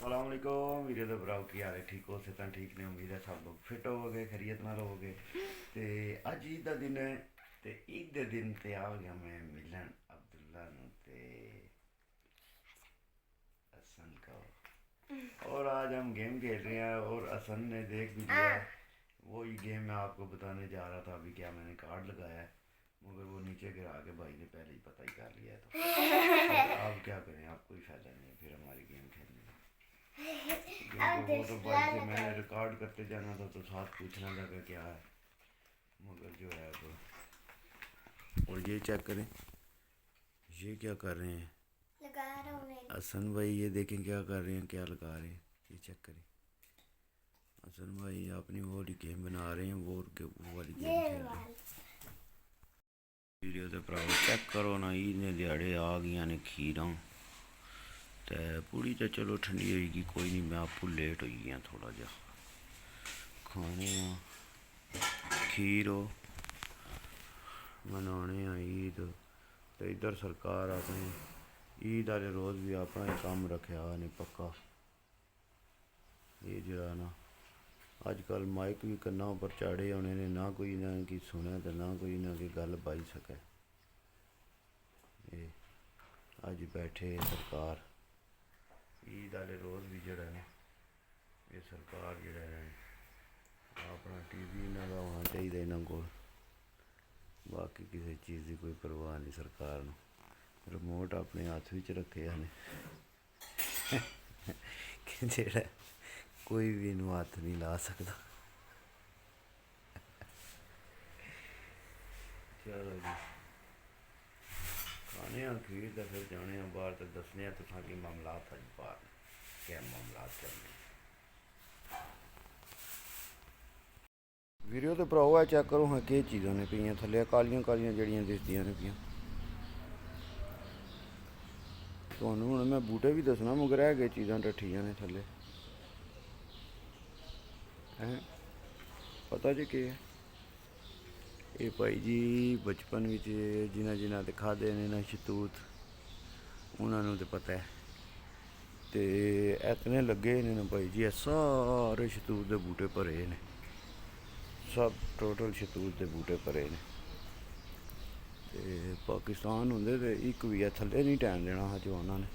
असलामुअलैकुम video तो भराओ की हाल है ठीक हो सेहत ठीक ने उम्मीद है सब लोग फिट होवोगे खैरियत नाल होवोगे ते अज ईद का दिन है ते ईद के दिन ते आ गया मैं मिलन अब्दुल्ला नू ते हसन का और आज हम गेम खेल रहे हैं और हसन ने देख भी लिया वही गेम मैं आपको बताने जा रहा था अभी क्या मैंने कार्ड लगाया है मगर वो नीचे गिरा के भाई ने पहले ही पता ही कर लिया है तो अब क्या करें आप कोई फ़ायदा नहीं है फिर हमारी गेम खेलने में क्योंकि वो तो भाई से मैंने रिकॉर्ड करते जाना था तो साथ पूछना लगा क्या है मगर जो है तो और ये चेक करें ये क्या कर रहे हैं लगा रहा हूँ मैं। हसन भाई ये देखें क्या कर रहे हैं क्या लगा रहे हैं ये चेक करें हसन भाई अपनी वो वाली गेम बना रहे हैं वो वाली गेम खेल रहे हैं वीडियो तो भराओ चेक करो ना ईद ने दिहाड़े आ गई ने खीर तो पूरी तो चलो ठंडी होगी कोई नहीं मैं आपको लेट हो गया थोड़ा जा खाने खीर हो मनाने ईद तो इधर सरकार अपनी ईद वाले रोज़ भी अपना ही काम रखा ने पक्का ये जरा ना अजकल माइक भी कन्ना उपर चाड़े होने ने ना कोई ना कि सुने तो ना कोई ना कि गल पाई सके अज बैठे सरकार ईद वाले रोज़ भी जरा ना ये सरकार जरा अपना टीवी इन्हों का होना चाहिए इन्हों को बाकी किसी चीज़ की कोई परवाह नहीं सरकार ने रिमोट अपने हाथ में रखे हैं कि जेड़ा कोई भी इनू हाथ नहीं ला सकता चलो जी खाने खीर तो फिर जाने बाहर तो दसने तुसा कि मामलात अज बाहर क्या मामलात चलने वीडियो तो भराओ है चेक करो हाँ कि चीज़ां ने पियां थल्ले कालियां कालियां जड़ियां दिसदियां ने पियां तुहानू हुण मैं बूटे भी दसना मगर है कि चीज़ां डट्ठियां ने थल्ले हैं पता जी के ये भाई जी बचपन में जिन्हें तो खादे ने ना शतूत उन्होंने तो पता है तो इतने लगे ने भाई जी सारे शतूत के बूटे भरे ने सब टोटल शतूत के बूटे भरे ने ते पाकिस्तान होंदे ते एक भी है थल्ले नहीं टैन देना हा जवाना ने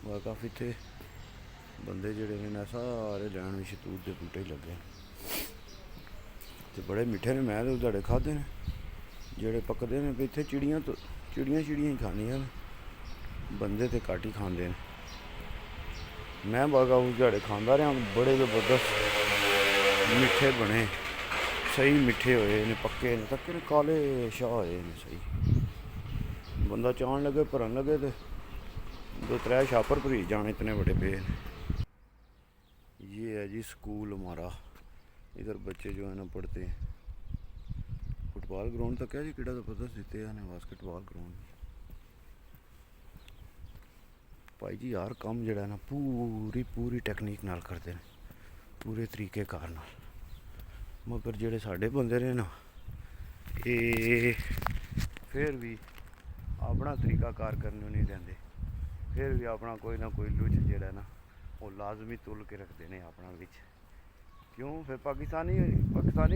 मगर काफ़ी थे बंदे जड़े ने सारे लैन में शतूत के बूटे ही लगे ते बड़े मिठे ने मैं तो बड़े खादे ने जेड़े पकदे ने इत्थे चिड़ियां ही खानियां ने बंदे ते घट ही खांदे ने मैं बागा उस जड़े खाता रहा बड़े जबरदस्त मिठे बने सही मिठे होए ने पक्के ने तक्के ने काले शाह होए ने सही बंदा चाहन लगे भरन लगे तो दो त्रै छापर भरी जाने इतने बड़े पे ये है जी स्कूल हमारा इधर बच्चे जो है ना पढ़ते हैं फुटबॉल ग्राउंड तक है जी किड़ा तो पता देते हैं बास्केटबॉल ग्राउंड भाई जी यार कम जड़ा ना पूरी टेक्निक नाल करते हैं पूरे तरीके कार नाल मगर जेड़े साढ़े बंदे ने ना ये फिर भी अपना तरीका कार करने नहीं देंगे फिर भी अपना कोई ना कोई लुच जेड़ा ना वो लाजमी तुल के रखते हैं अपना बिच क्यों फिर पाकिस्तानी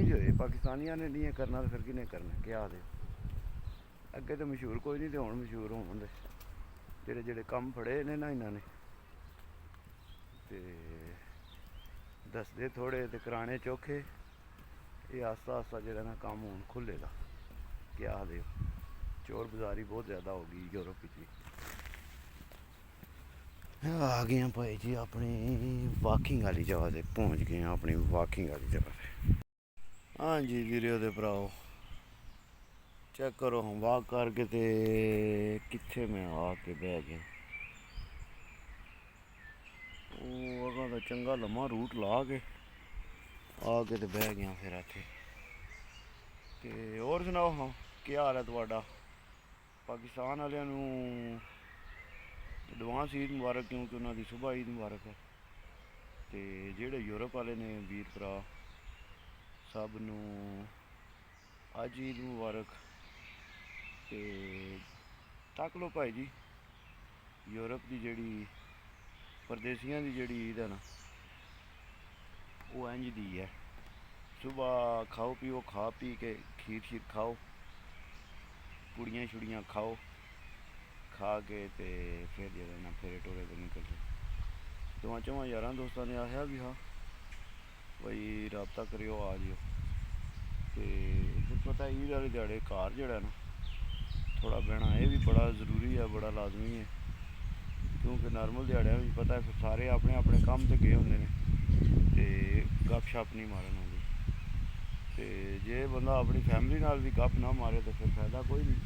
जो है पाकिस्तानियों ने नहीं करना तो फिर किने करना क्या आदे अगे तो मशहूर कोई नहीं तो हूँ मशहूर होने जेड़े जेड़े कम फड़े ने ना इन्होंने दसदे थोड़े तो कराने चौखे ये आस्ता आस्ता जरा ना कम हूँ खुलेगा क्या आदे चोर बाजारी बहुत ज़्यादा होगी यूरोप की आ गए हैं भाई जी अपनी वाकिंग वाली जगह से पहुँच गए हैं अपनी वाकिंग वाली जगह से हाँ जी वीडियो दे भराओ चेक करो हम वाक करके ते कितने मैं आके बह गया वो अगर तो चंगा लम्मा रूट ला के आके तो बह गया फिर इत्थे ते और सुनाओ हाँ क्या हाल है तुहाडा पाकिस्तान वालियां नू एडवांस ईद मुबारक क्योंकि उन्होंने सुबह ईद मुबारक है तो जेड़े यूरोप वाले ने वीर भरा सब नू अज ईद मुबारक तो तक लो भाई जी यूरोप की जड़ी ਪਰਦੇਸੀਆਂ ਦੀ ਜਿਹੜੀ ਈਦ ਹੈ ਨਾ ਉਹ ਇੰਝ ਦੀ ਹੈ। ਸੁਬਾਹ ਖਾਓ ਪੀਓ, ਖਾ ਪੀ ਕੇ ਖੀਰ ਸ਼ੀਰ ਖਾਓ, ਪੁੜੀਆਂ ਛੁੜੀਆਂ ਖਾਓ, ਖਾ ਕੇ ਤੇ ਫਿਰ ਜਿਹੜਾ ਨਾ ਫੇਰੇ ਟੋਰੇ ਤੇ ਨਿਕਲ ਜਾਓ। ਦੋਵਾਂ ਚੋਵਾਂ ਯਾਰਾਂ ਦੋਸਤਾਂ ਨੇ ਆਖਿਆ ਵੀ ਹਾਂ ਬਈ ਰਾਬਤਾ ਕਰਿਓ ਆ ਜਿਓ। ਤੇ ਫਿਰ ਪਤਾ ਈਦ ਵਾਲੇ ਦਿਹਾੜੇ ਘਰ ਜਿਹੜਾ ਨਾ ਥੋੜ੍ਹਾ ਬਹਿਣਾ ਇਹ ਵੀ ਬੜਾ ਜ਼ਰੂਰੀ ਹੈ, ਬੜਾ ਲਾਜ਼ਮੀ ਹੈ, ਕਿਉਂਕਿ ਨਾਰਮਲ ਦਿਹਾੜਿਆਂ ਵਿੱਚ ਪਤਾ ਫਿਰ ਸਾਰੇ ਆਪਣੇ ਆਪਣੇ ਕੰਮ 'ਤੇ ਗਏ ਹੁੰਦੇ ਨੇ ਤੇ ਗੱਪ ਸ਼ੱਪ ਨਹੀਂ ਮਾਰਨ ਆਉਂਦੀ। ਤੇ ਜੇ ਬੰਦਾ ਆਪਣੀ ਫੈਮਿਲੀ ਨਾਲ ਵੀ ਗੱਪ ਨਾ ਮਾਰੇ ਤਾਂ ਫਿਰ ਫਾਇਦਾ ਕੋਈ ਨਹੀਂ,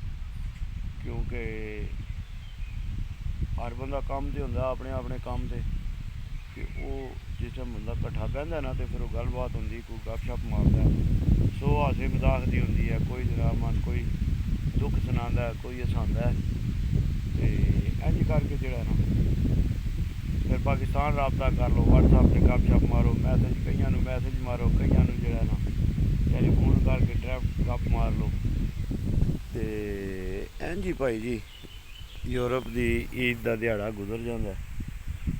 ਕਿਉਂਕਿ ਹਰ ਬੰਦਾ ਕੰਮ 'ਤੇ ਹੁੰਦਾ ਆਪਣੇ ਆਪਣੇ ਕੰਮ 'ਤੇ। ਤੇ ਉਹ ਜਿਸ ਟਾਈਮ ਬੰਦਾ ਇਕੱਠਾ ਬਹਿੰਦਾ ਨਾ ਤੇ ਫਿਰ ਉਹ ਗੱਲਬਾਤ ਹੁੰਦੀ, ਕੋਈ ਗੱਪ ਸ਼ੱਪ ਮਾਰਦਾ, ਸੋ ਹਾਸੇ ਮਜ਼ਾਕ ਦੀ ਹੁੰਦੀ ਹੈ, ਕੋਈ ਜਰਾਮਨ, ਕੋਈ ਦੁੱਖ ਸੁਣਾਉਂਦਾ, ਕੋਈ ਹਸਾਉਂਦਾ। ਤੇ ਇੰਝ ਕਰਕੇ ਜਿਹੜਾ ਨਾ ਫਿਰ ਪਾਕਿਸਤਾਨ ਰਾਬਤਾ ਕਰ ਲਓ, ਵਟਸਐਪ 'ਤੇ ਗੱਪ ਸ਼ੱਪ ਮਾਰੋ, ਮੈਸੇਜ ਕਈਆਂ ਨੂੰ ਮੈਸੇਜ ਮਾਰੋ, ਕਈਆਂ ਨੂੰ ਜਿਹੜਾ ਨਾ ਟੈਲੀਫੋਨ ਕਰਕੇ ਗੱਪ ਮਾਰ ਲਓ। ਤੇ ਇੰਝ ਹੀ ਭਾਈ ਜੀ ਯੂਰਪ ਦੀ ਈਦ ਦਾ ਦਿਹਾੜਾ ਗੁਜ਼ਰ ਜਾਂਦਾ।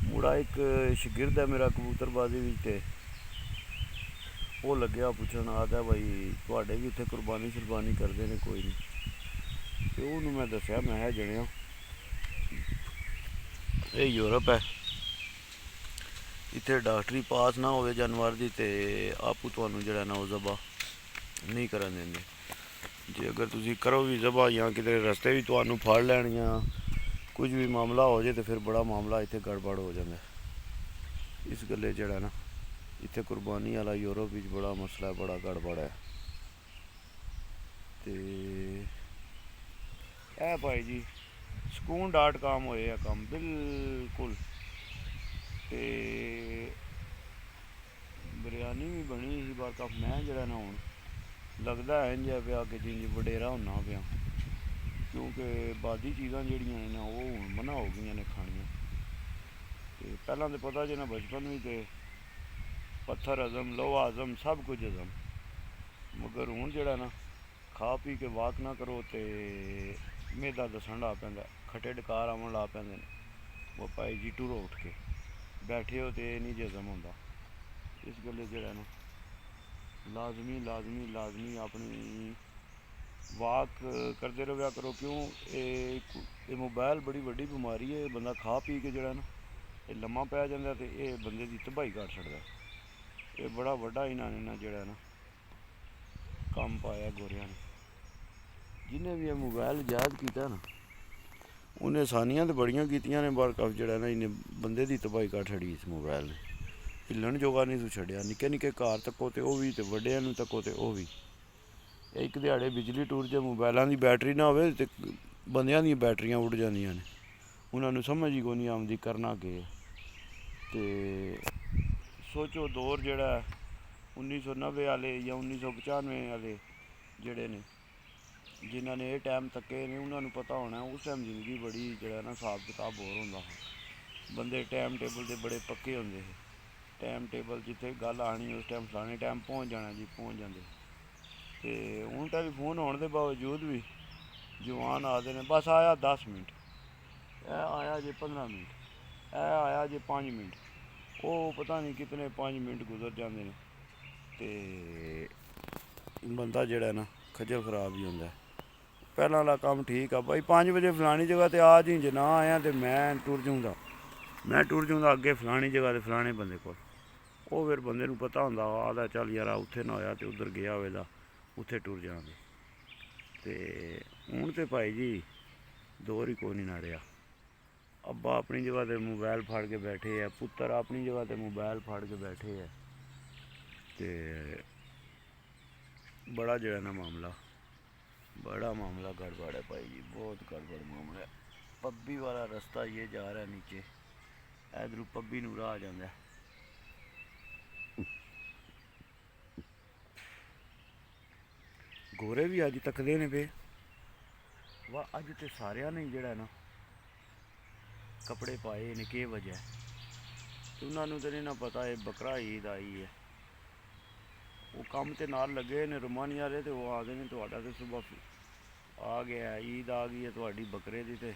ਮੁੜਾ ਇੱਕ ਸ਼ਾਗਿਰਦ ਹੈ ਮੇਰਾ ਕਬੂਤਰਬਾਜ਼ੀ ਵਿੱਚ, ਤੇ ਉਹ ਲੱਗਿਆ ਪੁੱਛਣ, ਆਦਾ ਬਾਈ ਤੁਹਾਡੇ ਵੀ ਇੱਥੇ ਕੁਰਬਾਨੀ ਸ਼ੁਰਬਾਨੀ ਕਰਦੇ ਨੇ ਕੋਈ ਨਹੀਂ? ਤੇ ਉਹਨੂੰ ਮੈਂ ਦੱਸਿਆ, ਮੈਂ ਕਿਹਾ ਜਣਿਆ ਇਹ ਯੂਰਪ ਹੈ, ਇੱਥੇ ਡਾਕਟਰੀ ਪਾਸ ਨਾ ਹੋਵੇ ਜਾਨਵਰ ਦੀ ਤੇ ਆਪੂ ਤੁਹਾਨੂੰ ਜਿਹੜਾ ਨਾ ਉਹ ਜ਼ਬਾ ਨਹੀਂ ਕਰਨ ਦਿੰਦੇ। ਜੇ ਅਗਰ ਤੁਸੀਂ ਕਰੋ ਵੀ ਜ਼ਬਾ ਜਾਂ ਕਿਤੇ ਰਸਤੇ ਵੀ ਤੁਹਾਨੂੰ ਫੜ ਲੈਣ ਜਾਂ ਕੁਝ ਵੀ ਮਾਮਲਾ ਹੋ ਜਾਏ ਤਾਂ ਫਿਰ ਬੜਾ ਮਾਮਲਾ ਇੱਥੇ ਗੜਬੜ ਹੋ ਜਾਂਦਾ। ਇਸ ਗੱਲੇ ਜਿਹੜਾ ਨਾ ਇੱਥੇ ਕੁਰਬਾਨੀ ਵਾਲਾ ਯੂਰਪ ਵਿੱਚ ਬੜਾ ਮਸਲਾ, ਬੜਾ ਗੜਬੜ ਹੈ। ਤੇ ਇਹ ਭਾਈ ਜੀ ਸਕੂਨ.com ਹੋਏ ਆ ਕੰਮ ਬਿਲਕੁਲ। ਤੇ ਬਿਰਿਆਨੀ ਵੀ ਬਣੀ ਸੀ ਬਾਰ ਕਾਫੀ। ਮੈਂ ਜਿਹੜਾ ਨਾ ਹੁਣ ਲੱਗਦਾ ਇੰਝ ਪਿਆ ਕਿ ਜਿੰਝ ਵਡੇਰਾ ਹੁੰਨਾ ਪਿਆ, ਕਿਉਂਕਿ ਬਾਦੀ ਚੀਜ਼ਾਂ ਜਿਹੜੀਆਂ ਨੇ ਨਾ ਉਹ ਹੁਣ ਮਨਾ ਹੋ ਗਈਆਂ ਨੇ ਖਾਣੀਆਂ। ਤੇ ਪਹਿਲਾਂ ਤਾਂ ਪਤਾ ਜੇ ਨਾ ਬਚਪਨ ਵੀ ਤੇ ਪੱਥਰ ਹਜ਼ਮ, ਲੋਹਾ ਹਜ਼ਮ, ਸਭ ਕੁਝ ਹਜ਼ਮ, ਮਗਰ ਹੁਣ ਜਿਹੜਾ ਨਾ ਖਾ ਪੀ ਕੇ ਵਾਕ ਨਾ ਕਰੋ ਤੇ ਮੇਦਾ ਦੱਸਣ ਲੱਗ ਪੈਂਦਾ, ਖੱਟੇ ਡਕਾਰ ਆਉਣ ਲੱਗ ਪੈਂਦੇ ਨੇ। ਉਹ ਭਾਈ ਜੀ ਟੁਰੋ ਉੱਠ ਕੇ ਬੈਠੇ ਹੋ ਤੇ ਇਹ ਨਹੀਂ ਹਜ਼ਮ ਹੁੰਦਾ। ਇਸ ਗੱਲੇ ਜਿਹੜਾ ਨਾ ਲਾਜ਼ਮੀ ਆਪਣੀ ਵਾਕ ਕਰਦੇ ਰਵਿਆ ਕਰੋ। ਕਿਉਂ ਇਹ ਮੋਬਾਈਲ ਬੜੀ ਵੱਡੀ ਬਿਮਾਰੀ ਹੈ। ਬੰਦਾ ਖਾ ਪੀ ਕੇ ਜਿਹੜਾ ਨਾ ਇਹ ਲੰਮਾ ਪੈ ਜਾਂਦਾ ਤੇ ਇਹ ਬੰਦੇ ਦੀ ਤਬਾਹੀ ਕਰ ਛੱਡਦਾ। ਇਹ ਬੜਾ ਵੱਡਾ ਇਹਨਾਂ ਨੇ ਨਾ ਜਿਹੜਾ ਨਾ ਕੰਮ ਪਾਇਆ ਗੋਰਿਆਂ ਨੇ। ਜਿਹਨੇ ਵੀ ਇਹ ਮੋਬਾਈਲ ਇਜਾਦ ਕੀਤਾ ਨਾ ਉਹਨੇ ਆਸਾਨੀਆਂ ਤਾਂ ਬੜੀਆਂ ਕੀਤੀਆਂ ਨੇ, ਪਰ ਜਿਹੜਾ ਨਾ ਇਹਨੇ ਬੰਦੇ ਦੀ ਤਬਾਹੀ ਕਰ ਛੱਡੀ ਇਸ ਮੋਬਾਈਲ ਨੇ। ਹਿੱਲਣ ਜੋਗਾ ਨਹੀਂ ਤੂੰ ਛੱਡਿਆ। ਨਿੱਕੇ ਨਿੱਕੇ ਘਰ ਤੱਕੋ ਤੇ ਉਹ ਵੀ, ਤੇ ਵੱਡਿਆਂ ਨੂੰ ਤੱਕੋ ਤੇ ਉਹ ਵੀ। ਇੱਕ ਦਿਹਾੜੇ ਬਿਜਲੀ ਟੁੱਟ ਜੇ, ਮੋਬਾਈਲਾਂ ਦੀ ਬੈਟਰੀ ਨਾ ਹੋਵੇ ਤੇ ਬੰਦਿਆਂ ਦੀਆਂ ਬੈਟਰੀਆਂ ਉੱਡ ਜਾਂਦੀਆਂ ਨੇ। ਉਹਨਾਂ ਨੂੰ ਸਮਝ ਹੀ ਕੋਈ ਨਹੀਂ ਆਉਂਦੀ ਕਰਨਾ ਕੀ ਹੈ। ਤੇ ਸੋਚੋ ਦੌਰ ਜਿਹੜਾ 1990 ਵਾਲੇ ਜਾਂ 1995 ਵਾਲੇ ਜਿਹੜੇ ਨੇ, ਜਿਨ੍ਹਾਂ ਨੇ ਇਹ ਟਾਈਮ ਤੱਕੇ ਨੇ, ਉਹਨਾਂ ਨੂੰ ਪਤਾ ਹੋਣਾ ਉਸ ਟਾਈਮ ਜ਼ਿੰਦਗੀ ਬੜੀ ਜਿਹੜਾ ਨਾ ਹਿਸਾਬ ਕਿਤਾਬ ਹੋਰ ਹੁੰਦਾ ਹੈ। ਬੰਦੇ ਟਾਈਮ ਟੇਬਲ ਦੇ ਬੜੇ ਪੱਕੇ ਹੁੰਦੇ ਸੀ। ਟਾਈਮ ਟੇਬਲ ਜਿੱਥੇ ਗੱਲ ਆਣੀ ਉਸ ਟਾਈਮ ਫਲਾਣੇ ਟਾਈਮ ਪਹੁੰਚ ਜਾਣਾ ਜੀ, ਪਹੁੰਚ ਜਾਂਦੇ। ਤੇ ਹੁਣ ਟੈਲੀਫੋਨ ਹੋਣ ਦੇ ਬਾਵਜੂਦ ਵੀ ਜਵਾਨ ਆਖਦੇ ਨੇ ਬਸ ਆਇਆ 10 ਮਿੰਟ, ਇਹ ਆਇਆ ਜੇ 15 ਮਿੰਟ, ਇਹ ਆਇਆ ਜੇ 5 ਮਿੰਟ। ਉਹ ਪਤਾ ਨਹੀਂ ਕਿਤਨੇ 5 ਮਿੰਟ ਗੁਜ਼ਰ ਜਾਂਦੇ ਨੇ ਤੇ ਬੰਦਾ ਜਿਹੜਾ ਨਾ ਖੱਜਲ ਖਰਾਬ ਹੀ ਹੁੰਦਾ। ਪਹਿਲਾਂ ਵਾਲਾ ਕੰਮ ਠੀਕ ਆ ਬਾਈ, 5 ਵਜੇ ਫਲਾਣੀ ਜਗ੍ਹਾ 'ਤੇ ਆ ਜੀ, ਜੇ ਨਾ ਆਇਆ ਤਾਂ ਮੈਂ ਟੁਰ ਜਾਊਂਗਾ ਅੱਗੇ ਫਲਾਣੀ ਜਗ੍ਹਾ 'ਤੇ ਫਲਾਣੇ ਬੰਦੇ ਕੋਲ। ਉਹ ਫਿਰ ਬੰਦੇ ਨੂੰ ਪਤਾ ਹੁੰਦਾ, ਆਦਾ ਚੱਲ ਯਾਰ ਉੱਥੇ ਨਾ ਹੋਇਆ ਤੇ ਉੱਧਰ ਗਿਆ ਹੋਵੇਗਾ, ਉੱਥੇ ਟੁਰ ਜਾਵਾਂਗੇ। ਤੇ ਹੁਣ ਤੇ ਭਾਈ ਜੀ ਦੌਰ ਹੀ ਕੋਈ ਨਹੀਂ ਨਾ ਰਿਹਾ। ਅੱਬਾ ਆਪਣੀ ਜਗ੍ਹਾ 'ਤੇ ਮੋਬਾਇਲ ਫੜ ਕੇ ਬੈਠੇ ਹੈ, ਪੁੱਤਰ ਆਪਣੀ ਜਗ੍ਹਾ 'ਤੇ ਮੋਬਾਇਲ ਫੜ ਕੇ ਬੈਠੇ ਹੈ। ਤੇ ਬੜਾ ਜਿਹੜਾ ਨਾ ਬੜਾ ਮਾਮਲਾ ਗੜਬੜ ਹੈ ਭਾਈ ਜੀ, ਬਹੁਤ ਗੜਬੜ ਮਾਮਲਾ ਹੈ। ਪੱਬੀ ਵਾਲਾ ਰਸਤਾ ਇਹ ਜਾ ਰਿਹਾ ਨੀਚੇ, ਇਧਰੋਂ ਪੱਬੀ ਨੂੰ ਰਾਹ ਜਾਂਦਾ। ਗੋਰੇ ਵੀ ਅੱਜ ਤੱਕਦੇ ਨੇ ਪਏ ਵਾਹ, ਅੱਜ ਤੇ ਸਾਰਿਆਂ ਨੇ ਜਿਹੜਾ ਨਾ ਕੱਪੜੇ ਪਾਏ ਨੇ, ਕੀ ਵਜ੍ਹਾ ਤੇ ਉਹਨਾਂ ਨੂੰ ਤਾਂ ਨਹੀਂ ਨਾ ਪਤਾ ਇਹ ਬਕਰਾ ਈਦ ਆਈ ਹੈ। ਉਹ ਕੰਮ ਤੇ ਨਾਲ ਲੱਗੇ ਨੇ ਰੁਮਾਨੀ ਵਾਲੇ, ਤੇ ਉਹ ਆਖਦੇ ਨੇ ਤੁਹਾਡਾ ਤੇ ਸੁਬਹ ਆ ਗਿਆ ਈਦ ਆ ਗਈ ਹੈ ਤੁਹਾਡੀ ਬੱਕਰੇ ਦੀ, ਤੇ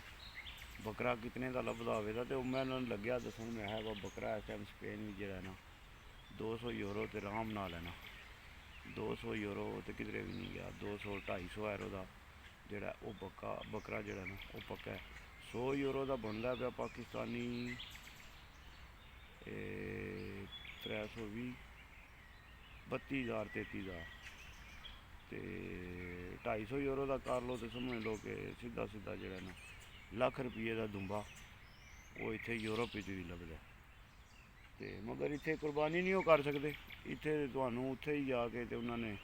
ਬੱਕਰਾ ਕਿਤਨੇ ਦਾ ਲੱਭਦਾ ਹੋਵੇਗਾ, ਤੇ ਉਹ ਮੈਂ ਉਹਨਾਂ ਨੂੰ ਲੱਗਿਆ ਦੱਸਣ, ਮੈਂ ਕਿਹਾ ਵਾ ਬੱਕਰਾ ਇਸ ਟਾਈਮ ਸਪੇਨ ਵਿੱਚ ਜਿਹੜਾ ਨਾ 200 ਯੂਰੋ ਤੇ ਆਰਾਮ ਨਾਲ ਲੈਣਾ। 200 ਯੂਰੋ ਤੇ ਕਿਧਰੇ ਵੀ ਨਹੀਂ ਗਿਆ। 200 250 ਯੂਰੋ ਦਾ ਜਿਹੜਾ ਉਹ ਬੱਕਰਾ ਜਿਹੜਾ ਨਾ ਉਹ ਪੱਕਾ ਹੈ। 100 ਯੂਰੋ ਦਾ ਬਣਦਾ ਪਿਆ ਪਾਕਿਸਤਾਨੀ 320 32,000 33,000 ਤੇ 250 ਯੂਰੋ ਦਾ ਕਰ ਲਓ ਤੇ ਸਮਝ ਲਓ ਕਿ ਸਿੱਧਾ ਜਿਹੜਾ ਨਾ ਲੱਖ ਰੁਪਏ ਦਾ ਦੁੰਬਾ ਉਹ ਇੱਥੇ ਯੂਰਪ ਵਿੱਚ ਵੀ ਲੱਭਦਾ। ਤੇ ਮਗਰ ਇੱਥੇ ਕੁਰਬਾਨੀ ਨਹੀਂ ਉਹ ਕਰ ਸਕਦੇ। ਇੱਥੇ ਤੁਹਾਨੂੰ ਉੱਥੇ ਹੀ ਜਾ ਕੇ ਤੇ ਉਹਨਾਂ ਨੇ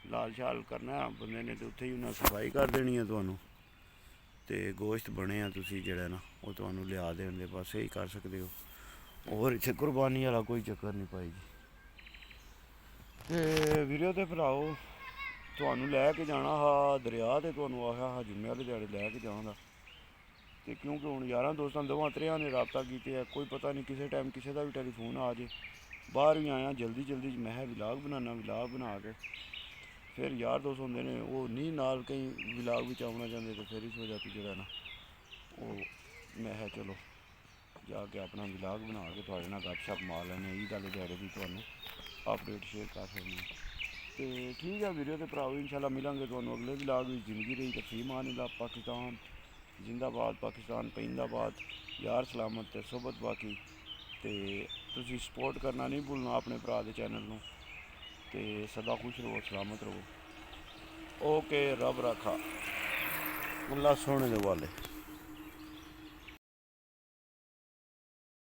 ਲਾਲ ਛਾਲ ਕਰਨਾ ਬੰਦੇ ਨੇ, ਤੇ ਉੱਥੇ ਹੀ ਉਹਨਾਂ ਸਫਾਈ ਕਰ ਦੇਣੀ ਹੈ ਤੁਹਾਨੂੰ, ਤੇ ਗੋਸ਼ਤ ਬਣਿਆ ਤੁਸੀਂ ਜਿਹੜਾ ਨਾ ਉਹ ਤੁਹਾਨੂੰ ਲਿਆ ਦੇਣ ਦੇ ਬਸ ਇਹੀ ਕਰ ਸਕਦੇ ਹੋ। ਹੋਰ ਇੱਥੇ ਕੁਰਬਾਨੀ ਵਾਲਾ ਕੋਈ ਚੱਕਰ ਨਹੀਂ ਭਾਈ ਜੀ। ਤੇ ਵੀਡੀਓ ਤੇ ਭਰਾਓ ਤੁਹਾਨੂੰ ਲੈ ਕੇ ਜਾਣਾ ਹਾ ਦਰਿਆ, ਤੇ ਤੁਹਾਨੂੰ ਆਖਿਆ ਹਾ ਜੁਮੇ ਵਾਲੇ ਦਿਹਾੜੇ ਲੈ ਕੇ ਜਾਵਾਂਗਾ। ਤੇ ਕਿਉਂਕਿ ਹੁਣ ਯਾਰਾਂ ਦੋਸਤਾਂ ਦੋਵਾਂ ਤਰਿਆਂ ਨੇ ਰਾਬਤਾ ਕੀਤੇ ਆ, ਕੋਈ ਪਤਾ ਨਹੀਂ ਕਿਸੇ ਟਾਈਮ ਕਿਸੇ ਦਾ ਵੀ ਟੈਲੀਫੋਨ ਆ ਜੇ। ਬਾਹਰ ਵੀ ਆਇਆ ਜਲਦੀ 'ਚ ਮੈਂ ਵਿਲਾਗ ਬਣਾਉਣਾ, ਵਿਲਾਗ ਬਣਾ ਕੇ ਫਿਰ ਯਾਰ ਦੋਸਤ ਹੁੰਦੇ ਨੇ ਉਹ ਨਹੀਂ ਨਾਲ ਕਈ ਵਿਲਾਗ ਵਿੱਚ ਆਉਣਾ ਚਾਹੁੰਦੇ, ਤੇ ਫਿਰ ਇਸ ਵਜ੍ਹਾ ਤੋਂ ਜਿਹੜਾ ਨਾ ਉਹ ਮੈਂ ਕਿਹਾ ਚਲੋ ਜਾ ਕੇ ਆਪਣਾ ਵਿਲਾਗ ਬਣਾ ਕੇ ਤੁਹਾਡੇ ਨਾਲ ਗੱਪਸ਼ਪ ਮਾਰ ਲੈਂਦੇ। ਇਹ ਗੱਲ ਦਿਹਾੜੇ ਦੀ ਤੁਹਾਨੂੰ ਅਪਡੇਟ ਸ਼ੇਅਰ ਕਰ ਸਕਦੇ ਹਾਂ। ਤੇ ਠੀਕ ਹੈ ਵੀਡੀਓ ਤੇ ਭਰਾਓ, ਇਨਸ਼ਾਅੱਲਾ ਮਿਲਾਂਗੇ ਤੁਹਾਨੂੰ ਅਗਲੇ ਵਿਲਾਗ ਵਿੱਚ। ਜ਼ਿੰਦਗੀ ਰਹੀ ਤਾਂ ਫੀ ਮਾਨ ਅੱਲਾ। ਪਾਕਿਸਤਾਨ ਜ਼ਿੰਦਾਬਾਦ, ਪਾਕਿਸਤਾਨ ਪੈਂਦਾਬਾਦ, ਯਾਰ ਸਲਾਮਤ ਤੇ ਸੋਬਤ ਬਾਕੀ। ਤੇ ਤੁਸੀਂ ਸਪੋਰਟ ਕਰਨਾ ਨਹੀਂ ਭੁੱਲਣਾ ਆਪਣੇ ਭਰਾ ਦੇ ਚੈਨਲ ਨੂੰ, ਤੇ ਸਦਾ ਖੁਸ਼ ਰਹੋ, ਸਲਾਮਤ ਰਹੋ। ਓਕੇ, ਰੱਬ ਰਾਖਾ, ਅੱਲਾ ਸੋਹਣੇ ਦੇ ਵਾਲੇ।